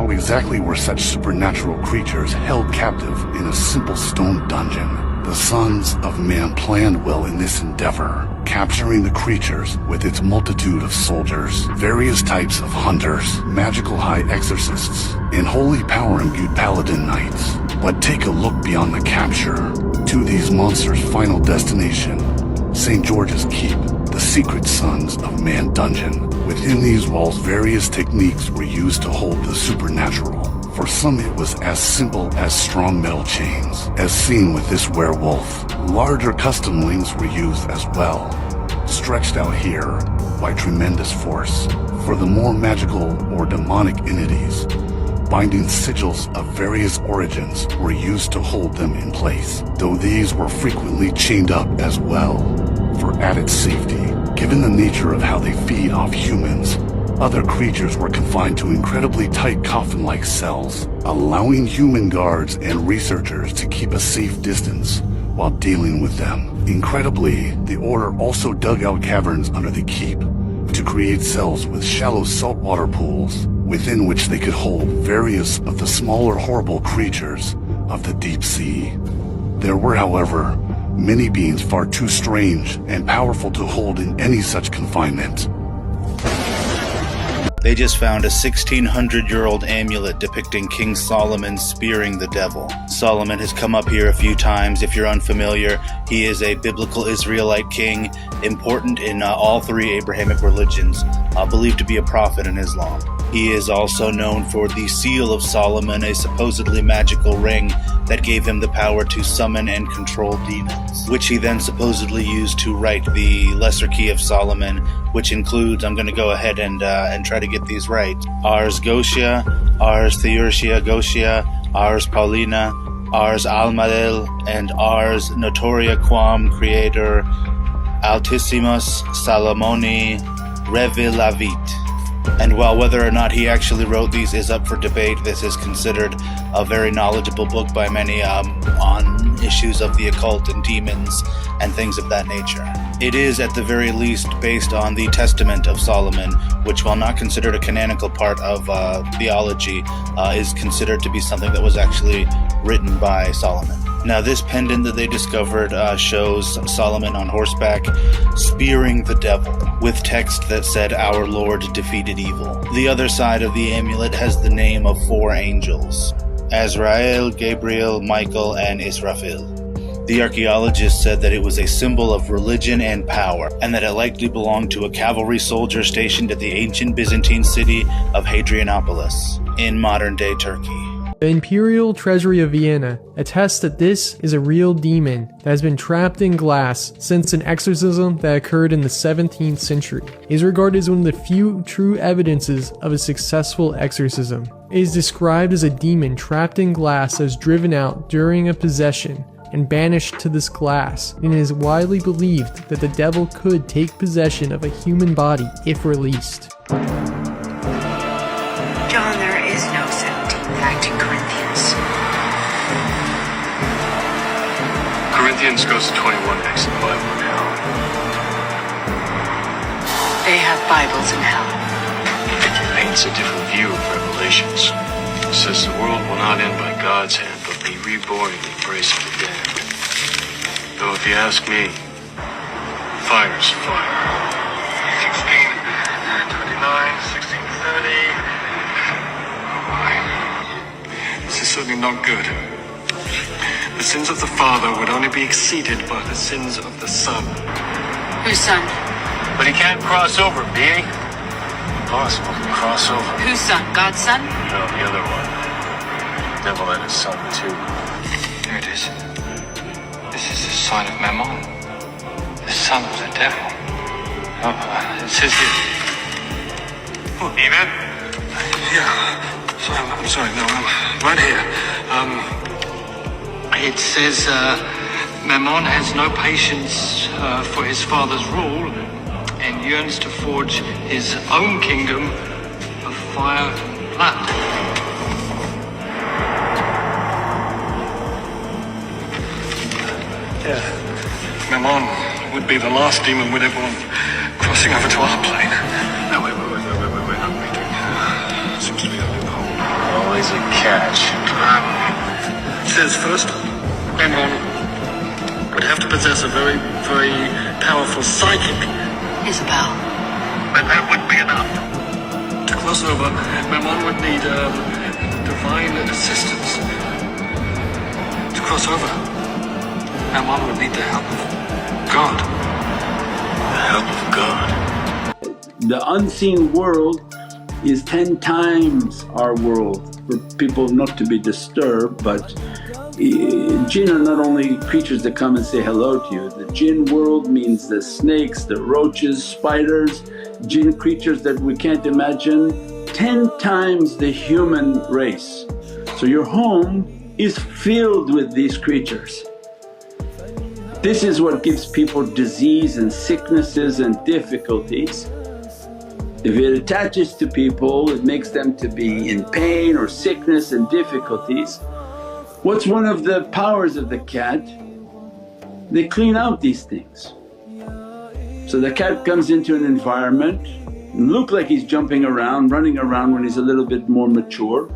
how exactly were such supernatural creatures held captive in a simple stone dungeon? The sons of man planned well in this endeavor, capturing the creatures with its multitude of soldiers, various types of hunters, magical high exorcists, and holy power-imbued paladin knights. But take a look beyond the capture to these monsters' final destination, St. George's Keep, the secret Sons of Man dungeon. Within these walls, various techniques were used to hold the supernatural. For some, it was as simple as strong metal chains, as seen with this werewolf. Larger custom links were used as well, stretched out here by tremendous force. For the more magical or demonic entities, binding sigils of various origins were used to hold them in place, though these were frequently chained up as well, for added safety. Given the nature of how they feed off humans, other creatures were confined to incredibly tight coffin-like cells, allowing human guards and researchers to keep a safe distance while dealing with them. Incredibly, the Order also dug out caverns under the keep to create cells with shallow saltwater pools, within which they could hold various of the smaller horrible creatures of the deep sea. There were, however, many beings far too strange and powerful to hold in any such confinement. They just found a 1600-year-old amulet depicting King Solomon spearing the devil. Solomon has come up here a few times. If you're unfamiliar, he is a biblical Israelite king, important in all three Abrahamic religions, believed to be a prophet in Islam. He is also known for the Seal of Solomon, a supposedly magical ring that gave him the power to summon and control demons, which he then supposedly used to write the Lesser Key of Solomon, which includes, I'm going to go ahead and try to get these right, Ars Gotia, Ars Theurgia Gotia, Ars Paulina, Ars Almadel, and Ars Notoria Quam Creator Altissimus Salomoni Revelavit. And while whether or not he actually wrote these is up for debate, this is considered a very knowledgeable book by many on issues of the occult and demons and things of that nature. It is at the very least based on the Testament of Solomon, which, while not considered a canonical part of theology, is considered to be something that was actually written by Solomon. Now, this pendant that they discovered shows Solomon on horseback spearing the devil, with text that said, "Our Lord defeated evil." The other side of the amulet has the name of 4 angels: Azrael, Gabriel, Michael, and Israfil. The archaeologists said that it was a symbol of religion and power, and that it likely belonged to a cavalry soldier stationed at the ancient Byzantine city of Hadrianopolis, in modern-day Turkey. The Imperial Treasury of Vienna attests that this is a real demon that has been trapped in glass since an exorcism that occurred in the 17th century. It is regarded as one of the few true evidences of a successful exorcism. It is described as a demon trapped in glass that was driven out during a possession and banished to this glass, and it is widely believed that the devil could take possession of a human body if released. John, there is no 17th act in Corinthians. Corinthians goes to 21 next to the Bible in hell. They have Bibles in hell. It paints a different view of Revelations. It says the world will not end by God's hand, but be reborn in the embrace of the dead. Though if you ask me, fire's fire. 1629, 1630. This is certainly not good. The sins of the Father would only be exceeded by the sins of the Son. Whose son? But he can't cross over, be he? Possible to cross over. Whose son? God's son? No, the other one. The devil and his son, too. Here it is. This is the sign of Mammon, the son of the devil. It says here. Amen? Yeah. I'm sorry, no, right here. It says, Mammon has no patience for his father's rule and yearns to forge his own kingdom of fire and blood. Yeah. Mammon would be the last demon we'd ever want crossing over to our plane. No, wait. I'm reading. Seems to be a loophole. always a catch. It says first, Memon would have to possess a very, very powerful psychic. Isabel. But that wouldn't be enough. To cross over, Memon would need divine assistance. To cross over, Memon would need the help of God. The help of God. The unseen world is 10 times our world. For people not to be disturbed, but jinn are not only creatures that come and say hello to you. The jinn world means the snakes, the roaches, spiders, jinn creatures that we can't imagine, 10 times the human race. So your home is filled with these creatures. This is what gives people disease and sicknesses and difficulties. If it attaches to people, it makes them to be in pain or sickness and difficulties. What's one of the powers of the cat? They clean out these things. So the cat comes into an environment, look like he's jumping around, running around when he's a little bit more mature,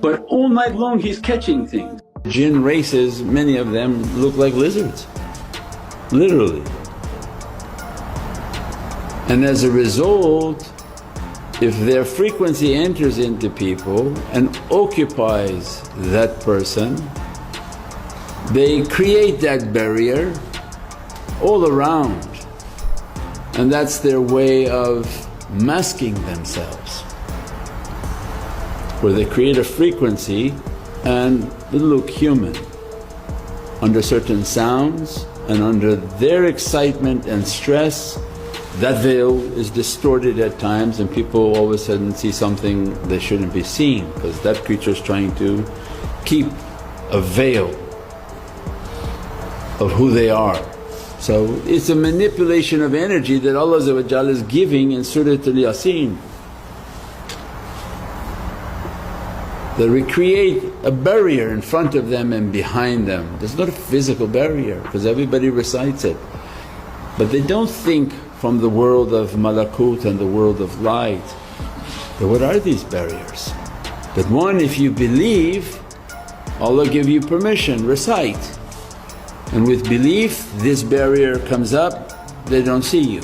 but all night long he's catching things. Jinn races, many of them look like lizards, literally. And as a result, if their frequency enters into people and occupies that person, they create that barrier all around, and that's their way of masking themselves, where they create a frequency and they look human under certain sounds, and under their excitement and stress that veil is distorted at times and people all of a sudden see something they shouldn't be seeing, because that creature is trying to keep a veil of who they are. So it's a manipulation of energy that Allah is giving in Surah Al-Yasin. They recreate a barrier in front of them and behind them. There's not a physical barrier because everybody recites it, but they don't think from the world of malakut and the world of light. But what are these barriers? But one, if you believe, Allah give you permission, recite. And with belief this barrier comes up, they don't see you.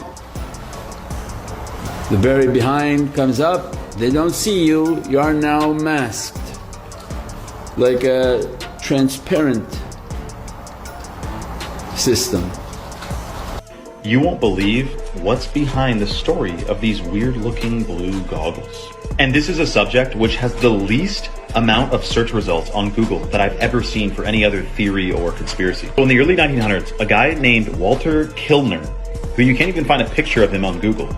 The barrier behind comes up, they don't see you, you are now masked like a transparent system. You won't believe what's behind the story of these weird looking blue goggles. And this is a subject which has the least amount of search results on Google that I've ever seen for any other theory or conspiracy. So in the early 1900s, a guy named Walter Kilner, who you can't even find a picture of him on Google,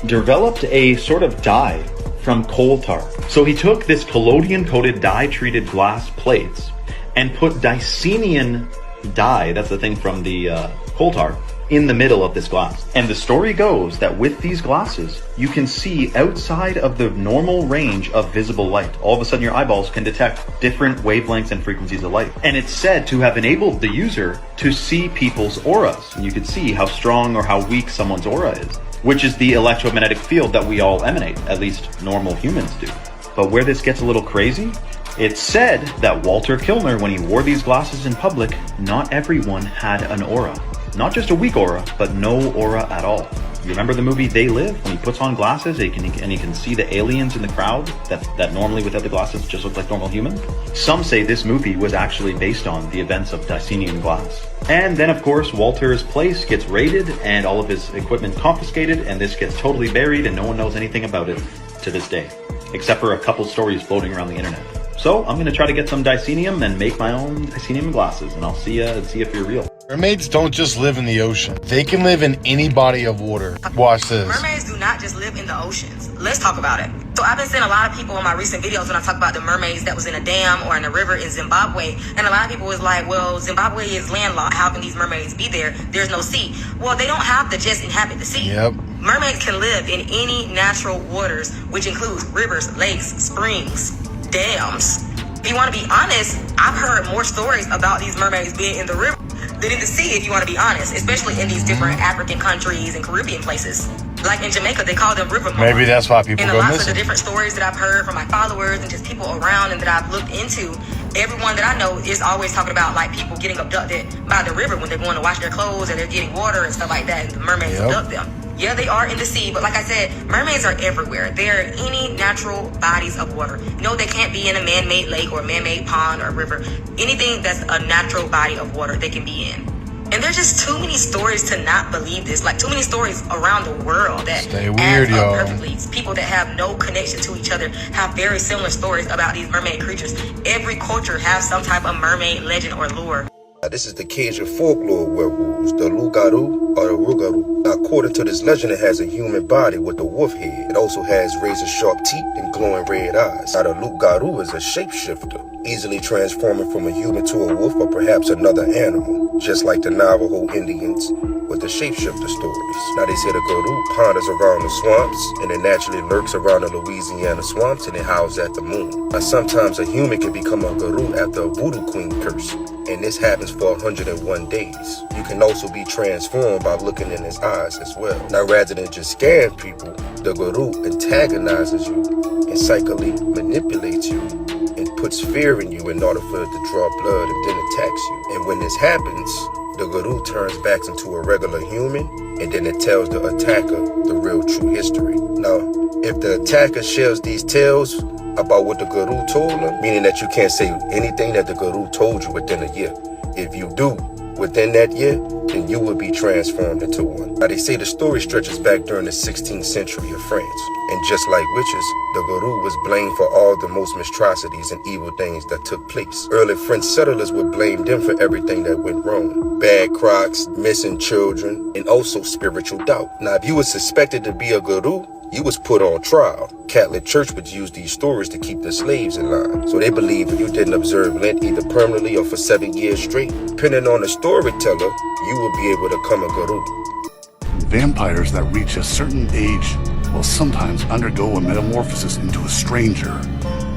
developed a sort of dye from coal tar. So he took this collodion coated dye treated glass plates and put Dicenian dye, that's the thing from the coal tar, in the middle of this glass. And the story goes that with these glasses you can see outside of the normal range of visible light. All of a sudden your eyeballs can detect different wavelengths and frequencies of light. And it's said to have enabled the user to see people's auras, and you could see how strong or how weak someone's aura is, which is the electromagnetic field that we all emanate, at least normal humans do. But where this gets a little crazy, it's said that Walter Kilner, when he wore these glasses in public, not everyone had an aura. Not just a weak aura, but no aura at all. You remember the movie They Live? When he puts on glasses and he can see the aliens in the crowd that normally without the glasses just look like normal humans? Some say this movie was actually based on the events of Dicenian glass. And then of course Walter's place gets raided and all of his equipment confiscated, and this gets totally buried and no one knows anything about it to this day, except for a couple stories floating around the internet. So I'm gonna try to get some Dicenium and make my own Dicenium glasses, and I'll see if you're real. Mermaids don't just live in the ocean. They can live in any body of water. Watch this. Mermaids do not just live in the oceans. Let's talk about it. So I've been seeing a lot of people in my recent videos when I talk about the mermaids that was in a dam or in a river in Zimbabwe. And a lot of people was like, well, Zimbabwe is landlocked. How can these mermaids be there? There's no sea. Well, they don't have to just inhabit the sea. Yep. Mermaids can live in any natural waters, which includes rivers, lakes, springs, dams. If you want to be honest, I've heard more stories about these mermaids being in the river than in the sea, if you want to be honest, especially in these different African countries and Caribbean places. Like in Jamaica, they call them river monsters. Maybe that's why people and go a lot missing. of the different stories that I've heard from my followers and just people around and that I've looked into, everyone that I know is always talking about like people getting abducted by the river when they're going to wash their clothes or they're getting water and stuff like that, and the mermaids abduct them. Yeah, they are in the sea, but like I said, mermaids are everywhere. They're any natural bodies of water. No, they can't be in a man-made lake or a man-made pond or river. Anything that's a natural body of water, they can be in. And there's just too many stories to not believe this. Like, too many stories around the world that stay weird, y'all. perfectly. People that have no connection to each other have very similar stories about these mermaid creatures. Every culture has some type of mermaid legend or lore. This is the Cajun folklore werewolves, the Loup-Garou or the Rougarou. Now, according to this legend, it has a human body with a wolf head. It also has razor-sharp teeth and glowing red eyes. Now, the Loup-Garou is a shapeshifter, easily transforming from a human to a wolf or perhaps another animal, just like the Navajo Indians with the shapeshifter stories. Now, they say the Garou ponders around the swamps, and it naturally lurks around the Louisiana swamps, and it howls at the moon. Now, sometimes a human can become a Garou after a voodoo queen curse, and this happens for 101 days. You can also be transformed by looking in his eyes as well. Now, rather than just scaring people, the Garou antagonizes you and psychically manipulates you and puts fear in you in order for it to draw blood and then attacks you. And when this happens, the Garou turns back into a regular human, and then it tells the attacker the real true history. Now, if the attacker shares these tales about what the Garou told them, meaning that you can't say anything that the Garou told you within a year. If you do within that year, then you will be transformed into one. Now, they say the story stretches back during the 16th century of France. And just like witches, the Garou was blamed for all the most monstrosities and evil things that took place. Early French settlers would blame them for everything that went wrong. Bad crops, missing children, and also spiritual doubt. Now, if you were suspected to be a Garou, you was put on trial. Catholic Church would use these stories to keep the slaves in line. So they believed if you didn't observe Lent either permanently or for 7 years straight, depending on the storyteller, you would be able to become a Garou. Vampires that reach a certain age will sometimes undergo a metamorphosis into a stranger,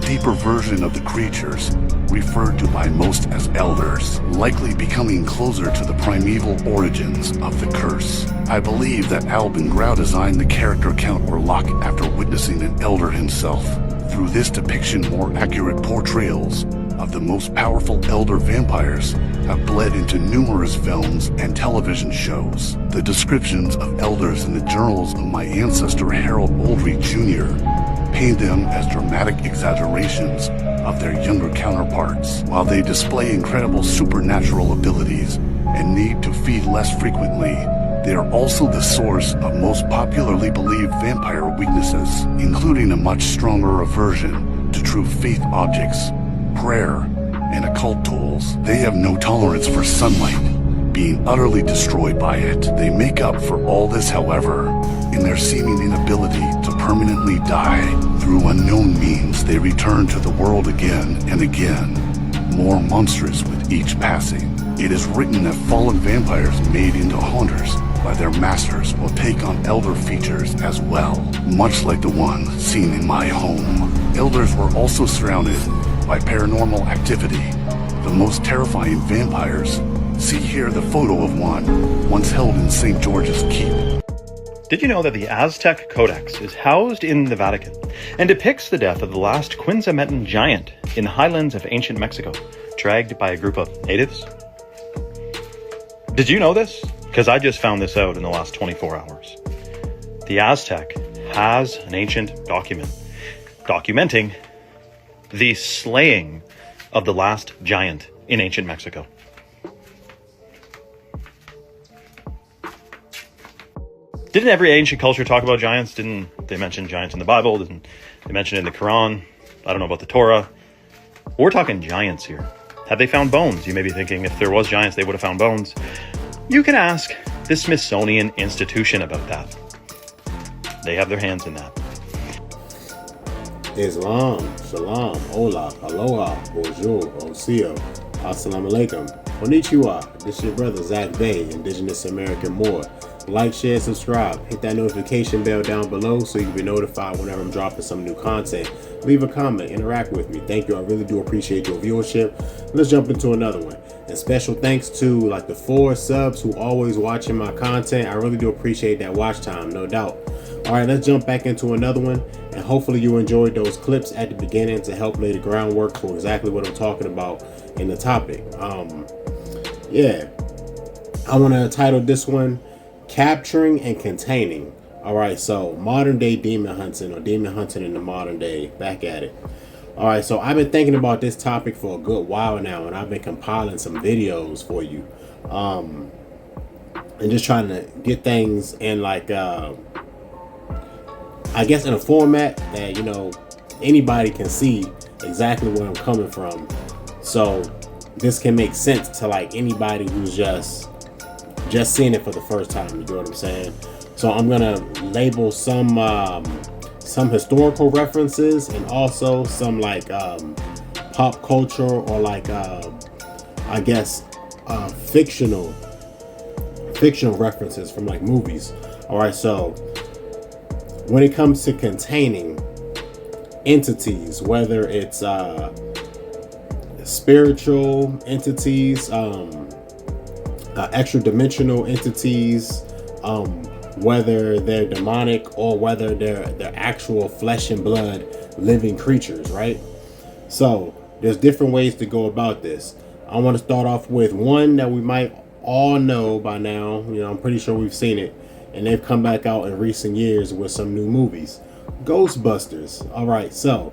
deeper version of the creatures, referred to by most as elders, likely becoming closer to the primeval origins of the curse. I believe that Albin Grau designed the character Count Orlok after witnessing an elder himself. Through this depiction, more accurate portrayals of the most powerful elder vampires have bled into numerous films and television shows. The descriptions of elders in the journals of my ancestor Harold Oldry Jr. paint them as dramatic exaggerations of their younger counterparts. While they display incredible supernatural abilities and need to feed less frequently, they are also the source of most popularly believed vampire weaknesses, including a much stronger aversion to true faith objects, prayer, and occult tools. They have no tolerance for sunlight, being utterly destroyed by it. They make up for all this, however, in their seeming inability to permanently die. Through unknown means, they return to the world again and again, more monstrous with each passing. It is written that fallen vampires made into haunters by their masters will take on elder features as well, much like the one seen in my home. Elders were also surrounded by paranormal activity. The most terrifying vampires. See here the photo of one, once held in St. George's Keep. Did you know that the Aztec Codex is housed in the Vatican and depicts the death of the last Quinzametan giant in the highlands of ancient Mexico, dragged by a group of natives? Did you know this? Because I just found this out in the last 24 hours. The Aztec has an ancient document documenting the slaying of the last giant in ancient Mexico. Didn't every ancient culture talk about giants? Didn't they mention giants in the Bible? Didn't they mention it in the Quran? I don't know about the Torah. We're talking giants here. Have they found bones? You may be thinking if there was giants, they would have found bones. You can ask the Smithsonian Institution about that. They have their hands in that. Islam, Shalom, Hola, Aloha, Bonjour, Osio, Assalamu Alaikum, Konnichiwa. This is your brother Zach Bay, Indigenous American Moor. Like, share, subscribe. Hit that notification bell down below so you can be notified whenever I'm dropping some new content. Leave a comment, interact with me. Thank you. I really do appreciate your viewership. Let's jump into another one. And special thanks to like the 4 subs who always watching my content. I really do appreciate that watch time, no doubt. All right, let's jump back into another one, and hopefully you enjoyed those clips at the beginning to help lay the groundwork for exactly what I'm talking about in the topic. Yeah, I want to title this one Capturing and Containing. All right, so modern day demon hunting, or demon hunting in the modern day, back at it. All right, so I've been thinking about this topic for a good while now, and I've been compiling some videos for you, and just trying to get things in, like, I guess in a format that, you know, anybody can see exactly where I'm coming from, so this can make sense to like anybody who's just seeing it for the first time. You know what I'm saying? So I'm gonna label some historical references, and also some like pop culture, or like I guess fictional references from like movies. All right, so when it comes to containing entities, whether it's spiritual entities, extra dimensional entities, whether they're demonic or whether they're actual flesh and blood living creatures, right? So there's different ways to go about this. I want to start off with one that we might all know by now. You know, I'm pretty sure we've seen it, and they've come back out in recent years with some new movies. Ghostbusters. All right, so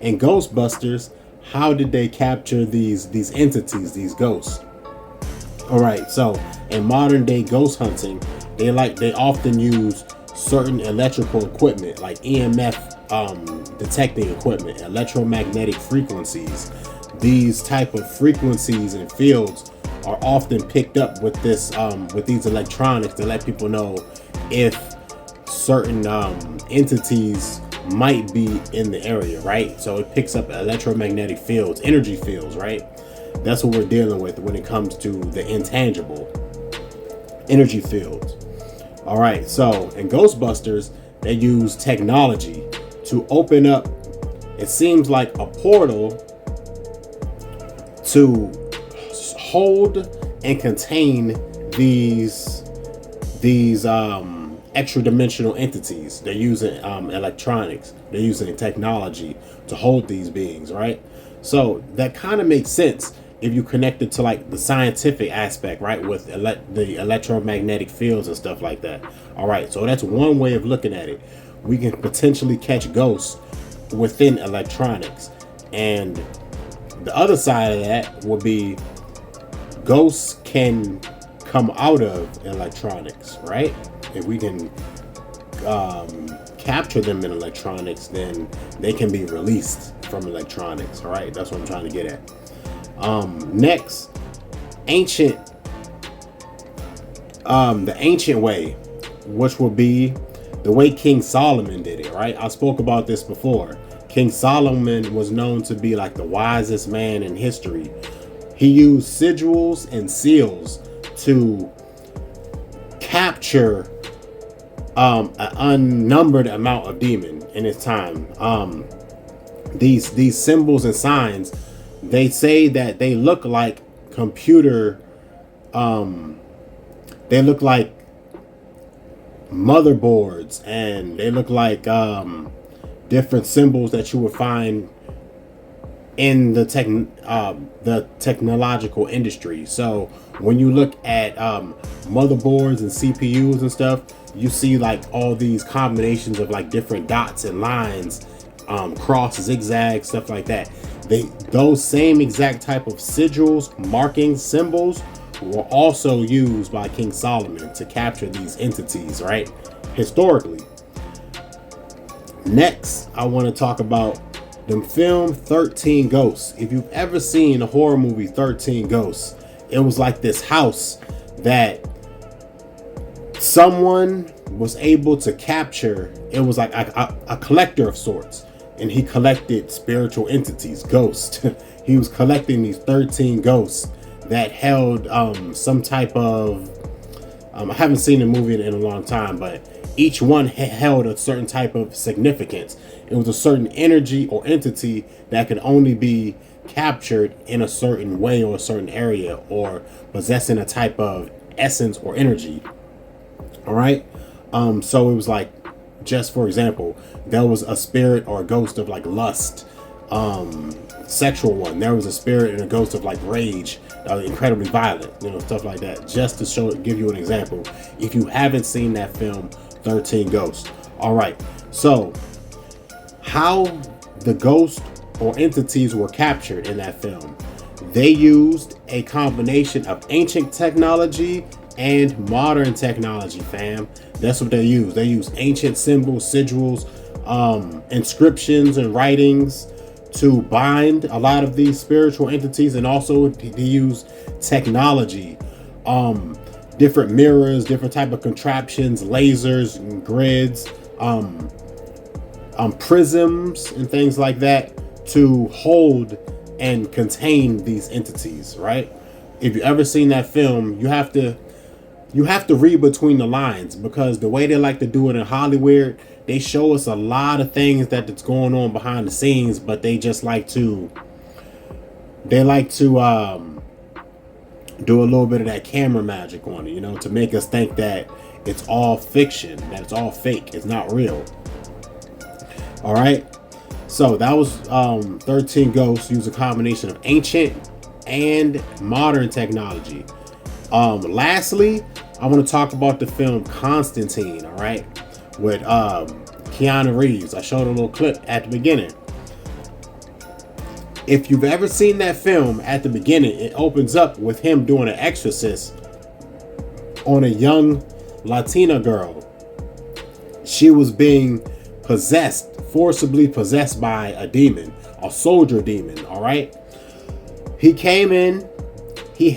in Ghostbusters, how did they capture these entities, these ghosts? All right, so in modern day ghost hunting, they often use certain electrical equipment like EMF detecting equipment, electromagnetic frequencies. These type of frequencies and fields are often picked up with these electronics to let people know if certain entities might be in the area, right? So it picks up electromagnetic fields, energy fields, right? That's what we're dealing with when it comes to the intangible energy fields. All right, so in Ghostbusters, they use technology to open up, it seems like, a portal to hold and contain these extra dimensional entities. They're using electronics, they're using technology to hold these beings, right? So that kind of makes sense if you connect it to like the scientific aspect, right, with the electromagnetic fields and stuff like that. All right, so that's one way of looking at it. We can potentially catch ghosts within electronics, and the other side of that would be ghosts can come out of electronics, right? If we can capture them in electronics, then they can be released from electronics. All right, that's what I'm trying to get at. Next, the ancient way, which will be the way King Solomon did it, right? I spoke about this before. King Solomon was known to be like the wisest man in history. He used sigils and seals to capture an unnumbered amount of demon in his time. These symbols and signs, they say that they look like computer, they look like motherboards, and they look like different symbols that you would find in the technological industry. So when you look at motherboards and CPUs and stuff, you see like all these combinations of like different dots and lines, cross, zigzag, stuff like that. Those same exact type of sigils, markings, symbols were also used by King Solomon to capture these entities, right? Historically. Next, I want to talk about the film 13 Ghosts. If you've ever seen the horror movie 13 Ghosts, it was like this house that someone was able to capture. It was like a collector of sorts, and he collected spiritual entities, ghosts. He was collecting these 13 ghosts that held some type of I haven't seen the movie in a long time, but each one held a certain type of significance. It was a certain energy or entity that could only be captured in a certain way or a certain area, or possessing a type of essence or energy. All right. So it was like just for example, there was a spirit or a ghost of like lust, sexual one. There was a spirit and a ghost of like rage, incredibly violent, stuff like that. Just to give you an example. If you haven't seen that film, 13 Ghosts. All right. So how the ghosts or entities were captured in that film. They used a combination of ancient technology and modern technology, fam. That's what they use. They use ancient symbols, sigils, inscriptions and writings to bind a lot of these spiritual entities, and also they use technology, different mirrors, different type of contraptions, lasers and grids, prisms and things like that to hold and contain these entities, right? If you ever seen that film, you have to read between the lines, because the way they like to do it in Hollywood, they show us a lot of things that's going on behind the scenes, but they just like to do a little bit of that camera magic on it, to make us think that it's all fiction, that it's all fake, it's not real. All right. So that was 13 Ghosts. Use a combination of ancient and modern technology. Lastly, I want to talk about the film Constantine, all right, with Keanu Reeves. I showed a little clip at the beginning. If you've ever seen that film, at the beginning, it opens up with him doing an exorcist on a young Latina girl. She was being forcibly possessed by a demon, a soldier demon, all right? He came in, he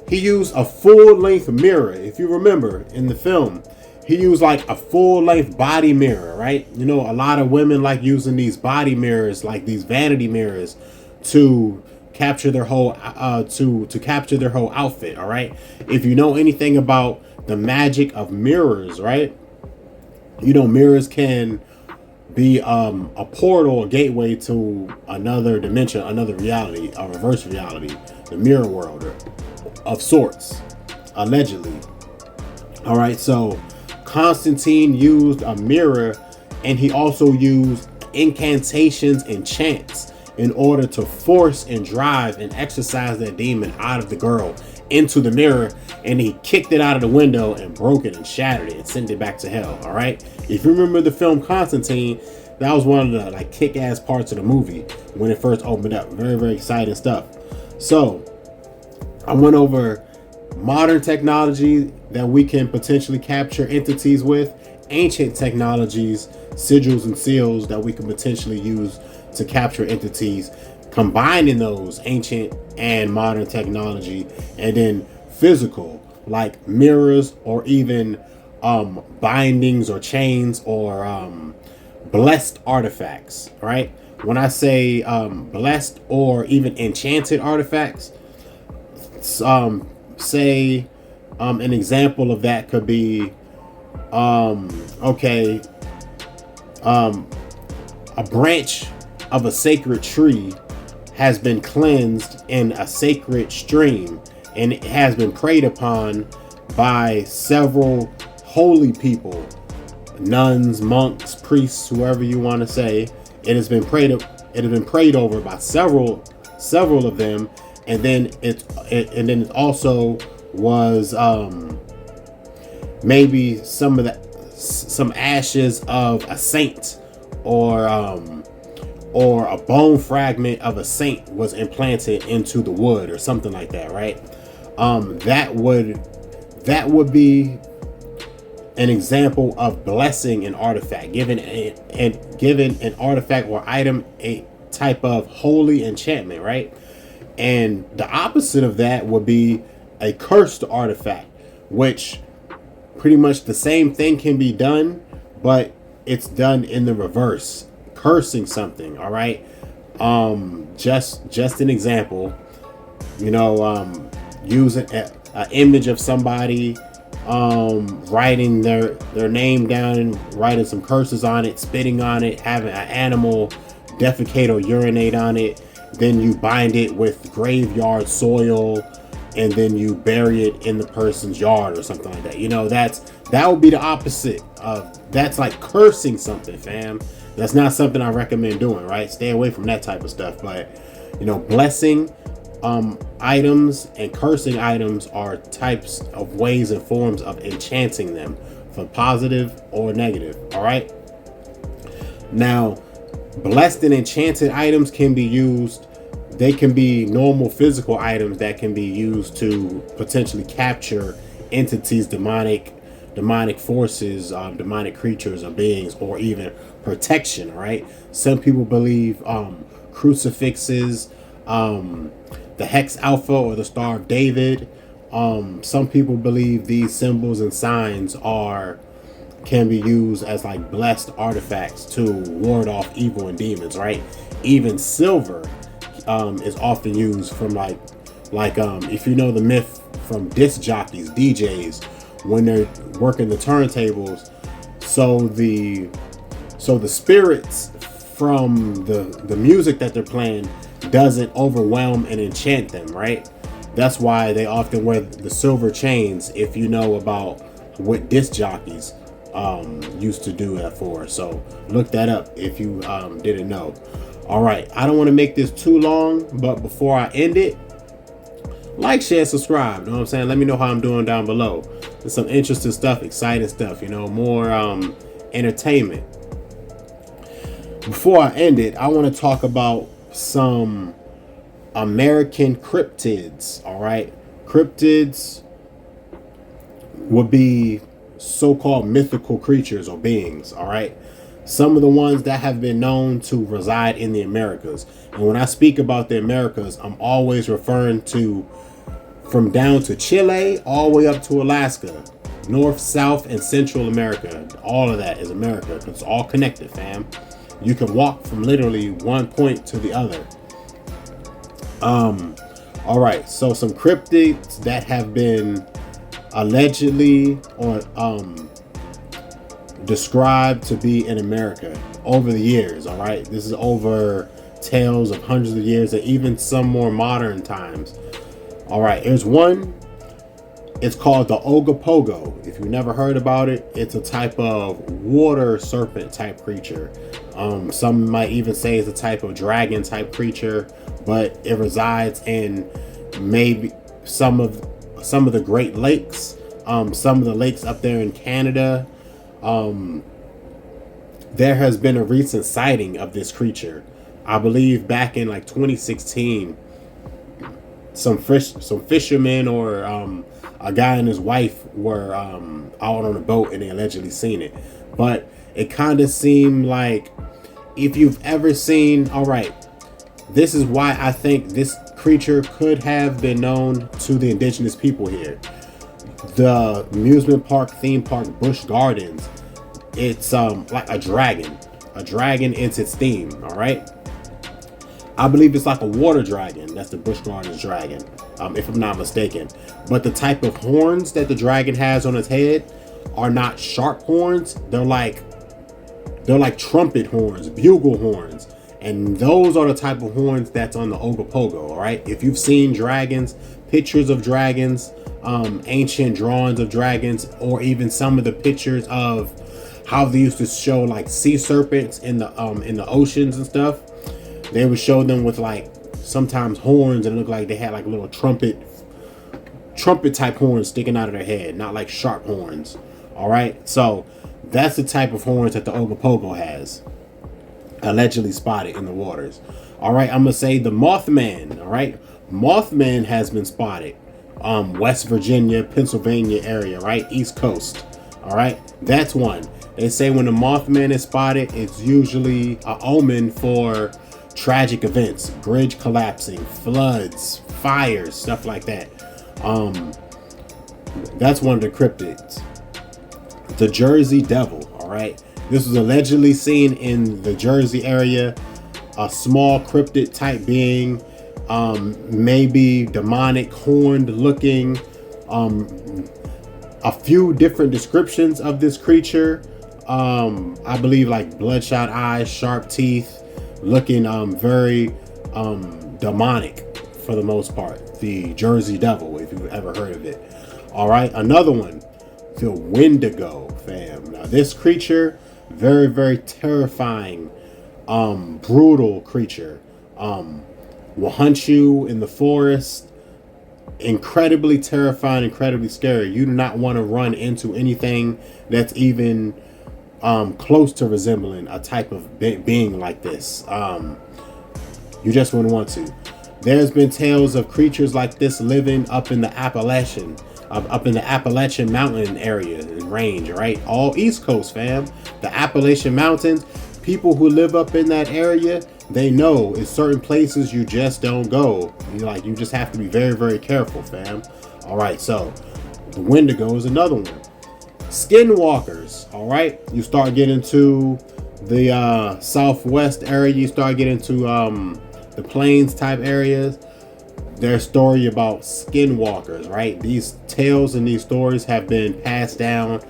used a full-length mirror. If you remember in the film, he used like a full-length body mirror, right? A lot of women like using these body mirrors, like these vanity mirrors, to capture their whole to capture their whole outfit, all right? If you know anything about the magic of mirrors, right? Mirrors can be a portal, a gateway to another dimension, another reality, a reverse reality, the mirror world of sorts, allegedly. All right, so Constantine used a mirror, and he also used incantations and chants in order to force and drive and exorcise that demon out of the girl into the mirror, and he kicked it out of the window and broke it and shattered it and sent it back to hell. All right, if you remember the film Constantine, that was one of the kick-ass parts of the movie when it first opened up. Very, very exciting stuff. So I went over modern technology that we can potentially capture entities with, ancient technologies, sigils and seals that we can potentially use to capture entities, combining those ancient and modern technology, and then physical, like mirrors or even bindings or chains or blessed artifacts, right? When I say blessed or even enchanted artifacts, say an example of that could be a branch of a sacred tree has been cleansed in a sacred stream, and it has been prayed upon by several holy people, nuns, monks, priests, whoever you want to say. It has been prayed over by several of them, and then it also was maybe some ashes of a saint, or a bone fragment of a saint was implanted into the wood or something like that, right? That would be an example of blessing an artifact, giving an artifact or item a type of holy enchantment, right? And the opposite of that would be a cursed artifact, which pretty much the same thing can be done, but it's done in the reverse, cursing something. All right, just an example, using an image of somebody, writing their name down and writing some curses on it, spitting on it, having an animal defecate or urinate on it, then you bind it with graveyard soil, and then you bury it in the person's yard or something like that. That would be the opposite That's like cursing something, fam. That's not something I recommend doing, right? Stay away from that type of stuff. But, you know, blessing items and cursing items are types of ways and forms of enchanting them for positive or negative. All right. Now, blessed and enchanted items can be used. They can be normal physical items that can be used to potentially capture entities, demonic forces, demonic creatures or beings, or even protection. All right. Some people believe crucifixes, the hex alpha or the Star of David. Some people believe these symbols and signs can be used as like blessed artifacts to ward off evil and demons, right? Even silver is often used from like if you know the myth from disc jockeys, DJs, when they're working the turntables, so the spirits from the music that they're playing doesn't overwhelm and enchant them, right? That's why they often wear the silver chains, if you know about what disc jockeys used to do that for. So look that up if you didn't know. All right, I don't want to make this too long, but before I end it, like, share, subscribe. You know what I'm saying? Let me know how I'm doing down below. There's some interesting stuff, exciting stuff, you know, more entertainment. Before I end it, I want to talk about some American cryptids. All right, cryptids would be so-called mythical creatures or beings. All right, some of the ones that have been known to reside in the Americas. And when I speak about the Americas, I'm always referring to from down to Chile all the way up to Alaska, North, South, and Central America. All of that is America. It's all connected, fam. You can walk from literally one point to the other. All right, so some cryptids that have been allegedly or described to be in America over the years. All right, this is over tales of hundreds of years and even some more modern times. All right, here's one. It's called the Ogopogo. If you've never heard about it, it's a type of water serpent type creature. Some might even say it's a type of dragon type creature, but it resides in maybe some of the Great Lakes, some of the lakes up there in Canada. There has been a recent sighting of this creature. I believe back in like 2016, some fishermen or a guy and his wife were out on a boat and they allegedly seen it. But it kind of seemed like, if you've ever seen, all right, this is why I think this creature could have been known to the indigenous people here. The amusement park, theme park, Busch Gardens, it's like a dragon is its theme. All right, I believe it's like a water dragon. That's the Busch Gardens dragon, if I'm not mistaken. But the type of horns that the dragon has on its head are not sharp horns. They're like trumpet horns, bugle horns. And those are the type of horns that's on the Ogopogo. All right, if you've seen dragons, pictures of dragons, ancient drawings of dragons, or even some of the pictures of how they used to show like sea serpents in the oceans and stuff, they would show them with like sometimes horns and it looked like they had like little trumpet type horns sticking out of their head, not like sharp horns. All right, so that's the type of horns that the Ogopogo has, allegedly spotted in the waters. All right, I'm gonna say the Mothman. All right, Mothman has been spotted, West Virginia, Pennsylvania area, right, East Coast. All right, that's one. They say when the Mothman is spotted, it's usually an omen for tragic events, bridge collapsing, floods, fires, stuff like that. That's one of the cryptids. The Jersey Devil. All right, this was allegedly seen in the Jersey area. A small cryptid type being, maybe demonic, horned looking. A few different descriptions of this creature. I believe like bloodshot eyes, sharp teeth, looking very demonic for the most part. The Jersey Devil, if you've ever heard of it. All right, another one, the Wendigo, fam. Now, this creature, very, very terrifying, brutal creature. Will hunt you in the forest. Incredibly terrifying, incredibly scary. You do not want to run into anything that's even close to resembling a type of being like this. You just wouldn't want to. There's been tales of creatures like this living up in the Appalachian Mountain area and range, right? All East Coast, fam. The Appalachian Mountains. People who live up in that area, they know in certain places you just don't go. You just have to be very, very careful, fam. All right, so the Wendigo is another one. Skinwalkers, all right. You start getting to the southwest area. You start getting to the plains type areas. There's story about skinwalkers, right? These tales and these stories have been passed down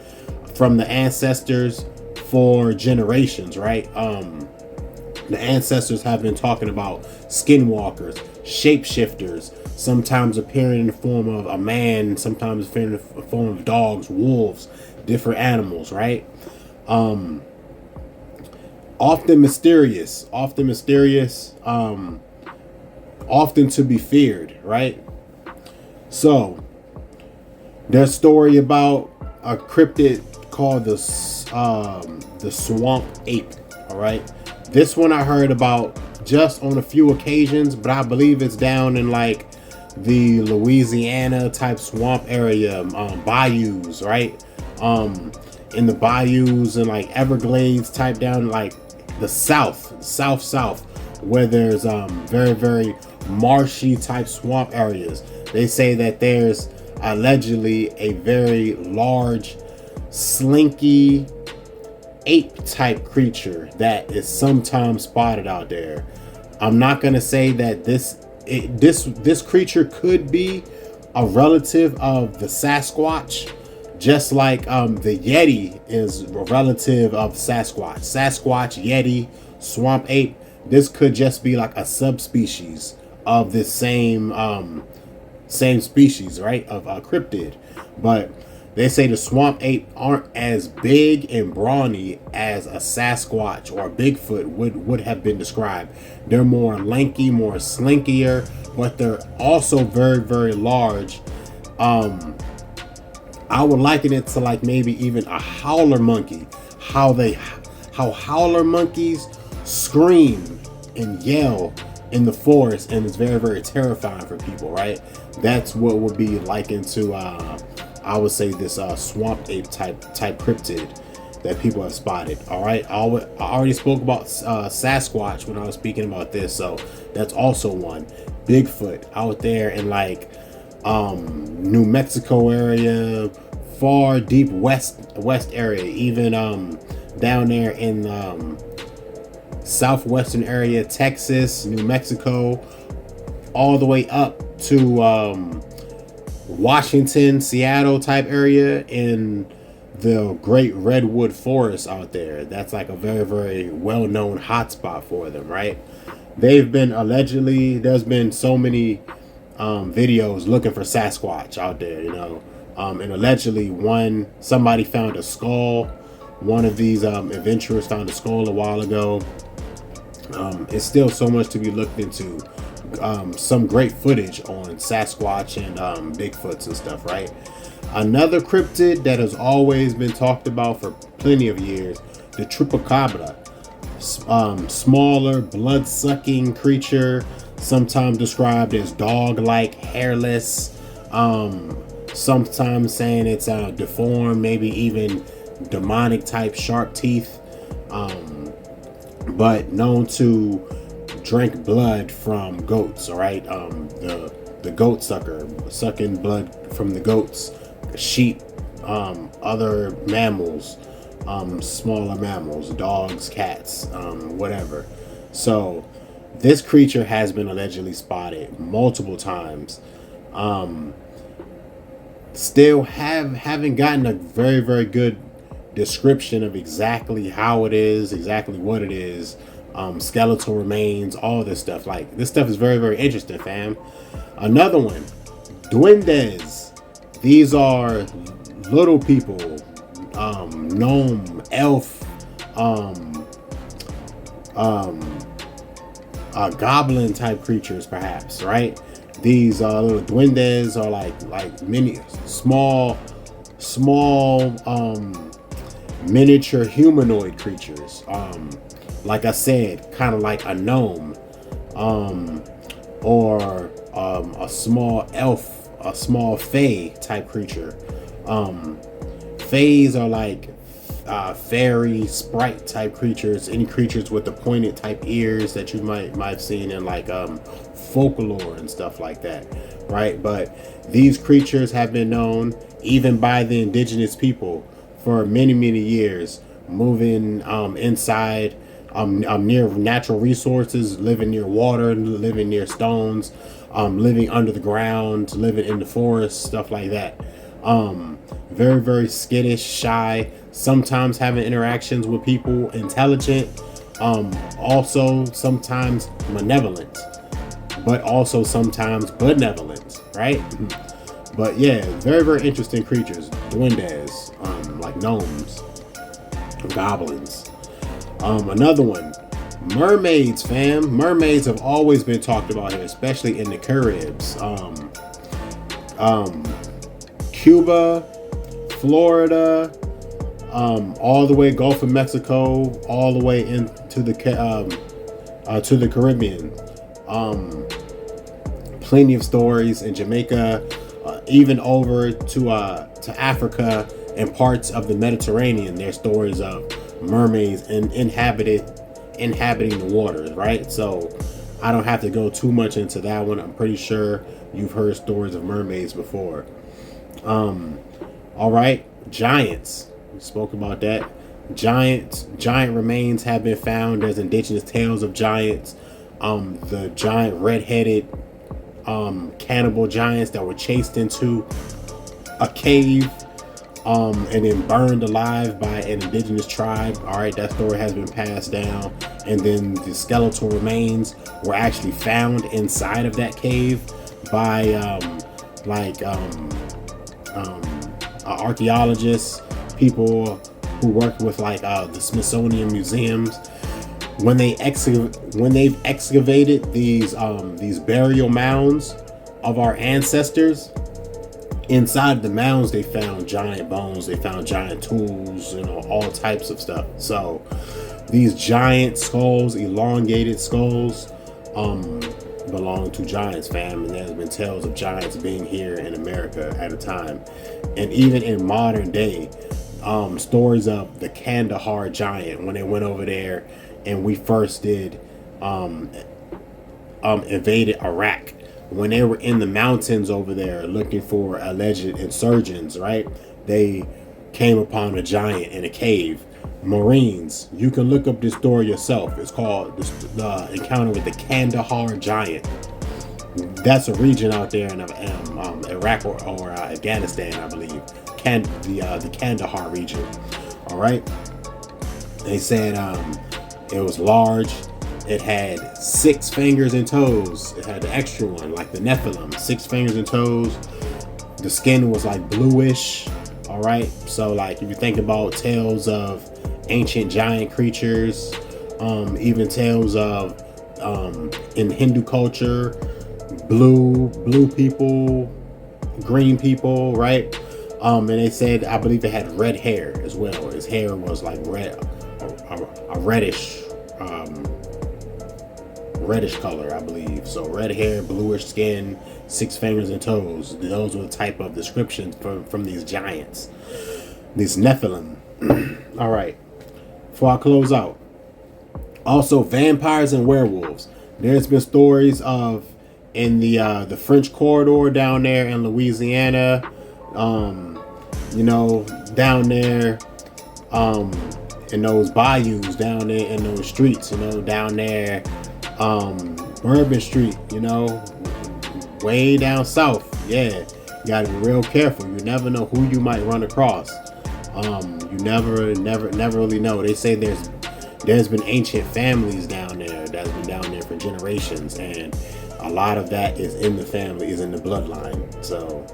from the ancestors for generations, right? The ancestors have been talking about skinwalkers, shapeshifters, sometimes appearing in the form of a man, sometimes appearing in the form of dogs, wolves, different animals, right? Often mysterious, often to be feared, right? So there's a story about a cryptid called the swamp ape. All right, this one I heard about just on a few occasions, but I believe it's down in like the Louisiana type swamp area, bayous, right? In the bayous and like Everglades type down like the south, where there's very, very marshy type swamp areas. They say that there's allegedly a very large slinky ape type creature that is sometimes spotted out there. I'm not gonna say that this creature could be a relative of the Sasquatch, just like the Yeti is a relative of Sasquatch. Sasquatch, Yeti, swamp ape. This could just be like a subspecies of this same species, right, of cryptid. But they say the swamp ape aren't as big and brawny as a Sasquatch or a Bigfoot would have been described. They're more lanky, more slinkier, but they're also very, very large. I would liken it to like maybe even a howler monkey. How howler monkeys scream and yell in the forest, and it's very, very terrifying for people, right? That's what would be likened to I would say this swamp ape type cryptid that people have spotted. All right, I already spoke about Sasquatch when I was speaking about this, so that's also one. Bigfoot out there in like New Mexico area, far deep west area, even down there in southwestern area, Texas, New Mexico, all the way up to Washington, Seattle type area in the Great Redwood Forest out there. That's like a very, very well-known hotspot for them, right? They've been allegedly, there's been so many videos looking for Sasquatch out there, you know, and allegedly somebody found a skull. One of these adventurers found a skull a while ago. It's still so much to be looked into. Some great footage on Sasquatch and Bigfoots and stuff, right? Another cryptid that has always been talked about for plenty of years, the Chupacabra. Smaller, blood-sucking creature, sometimes described as dog-like, hairless, sometimes saying it's deformed, maybe even demonic type sharp teeth, but known to drink blood from goats. All right, the goat sucker, sucking blood from the goats, sheep, other mammals, smaller mammals, dogs, cats, whatever. So this creature has been allegedly spotted multiple times. Still haven't gotten a very, very good description of exactly how it is, exactly what it is. Skeletal remains, all this stuff. Like, this stuff is very, very interesting, fam. Another one, duendes. These are little people, gnome, elf, goblin type creatures, perhaps, right? These little duendes are like mini small miniature humanoid creatures. Like I said, kind of like a gnome, or a small elf, a small fae type creature. Faes are like fairy sprite type creatures, any creatures with the pointed type ears that you might have seen in like folklore and stuff like that, right? But these creatures have been known even by the indigenous people for many years, moving inside near natural resources, living near water, living near stones, living under the ground, living in the forest, stuff like that. Very skittish, shy, sometimes having interactions with people, intelligent, also sometimes malevolent, but also sometimes benevolent, right? But yeah, very interesting creatures. Duendes, like gnomes, goblins. Another one, mermaids, fam. Mermaids have always been talked about here, especially in the Caribs. Cuba, Florida, all the way Gulf of Mexico, all the way into the Caribbean. Plenty of stories in Jamaica, even over to Africa and parts of the Mediterranean. There's stories of mermaids and inhabiting the waters, right? So I don't have to go too much into that one. I'm pretty sure you've heard stories of mermaids before. All right, giants. We spoke about that. Giant remains have been found. There's indigenous tales of giants. The giant red-headed cannibal giants that were chased into a cave and then burned alive by an indigenous tribe. All right, that story has been passed down. And then the skeletal remains were actually found inside of that cave by archaeologists, people who work with like the Smithsonian museums. When they've excavated these burial mounds of our ancestors, inside the mounds they found giant bones, they found giant tools, all types of stuff. So these giant skulls, elongated skulls, belong to giants, fam. And there's been tales of giants being here in America at a time. And even in modern day, stories of the Kandahar giant, when they went over there and we first did invaded Iraq, when they were in the mountains over there looking for alleged insurgents, right? They came upon a giant in a cave. Marines, you can look up this story yourself. It's called the Encounter with the Kandahar Giant. That's a region out there in Iraq or Afghanistan, I believe. The Kandahar region. All right. They said it was large. It had 6 fingers and toes. It had the extra one, like the Nephilim, 6 fingers and toes. The skin was like bluish. All right. So like if you think about tales of ancient giant creatures, even tales of in Hindu culture, blue people, green people, right? And they said, I believe it had red hair as well. His hair was like red, a reddish color, I believe. So red hair, bluish skin, 6 fingers and toes. Those were the type of descriptions from these giants, these Nephilim. All right. Before I close out, also vampires and werewolves. There's been stories of in the French corridor down there in Louisiana, down there in those bayous, down there in those streets, down there, Bourbon Street, way down south. Yeah, you gotta be real careful. You never know who you might run across. You never really know. They say there's been ancient families down there that's been down there for generations, and a lot of that is in the family, is in the bloodline. So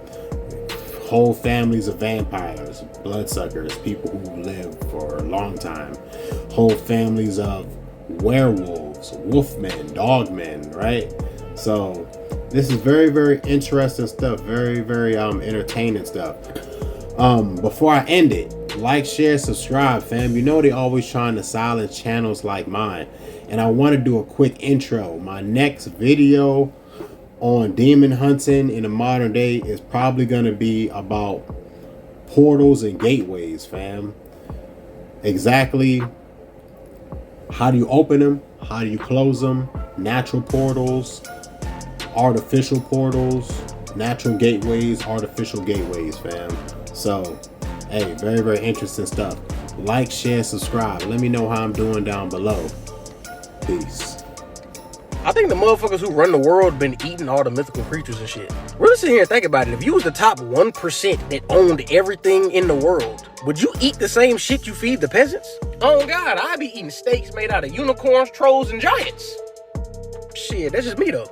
whole families of vampires, bloodsuckers, people who live for a long time, whole families of werewolves, wolfmen, dogmen, right? So this is very, very interesting stuff, very, very entertaining stuff. Before I end it, like, share, subscribe, fam. You know they always trying to silence channels like mine, and I want to do a quick intro. My next video on demon hunting in the modern day is probably going to be about portals and gateways, fam. Exactly how do you open them, how do you close them, natural portals, artificial portals, natural gateways, artificial gateways, fam. So hey, very, very interesting stuff. Like, share, subscribe. Let me know how I'm doing down below. Peace. I think the motherfuckers who run the world been eating all the mythical creatures and shit. Really sit here and think about it. If you was the top 1% that owned everything in the world, would you eat the same shit you feed the peasants? Oh God, I'd be eating steaks made out of unicorns, trolls, and giants. Shit, that's just me though.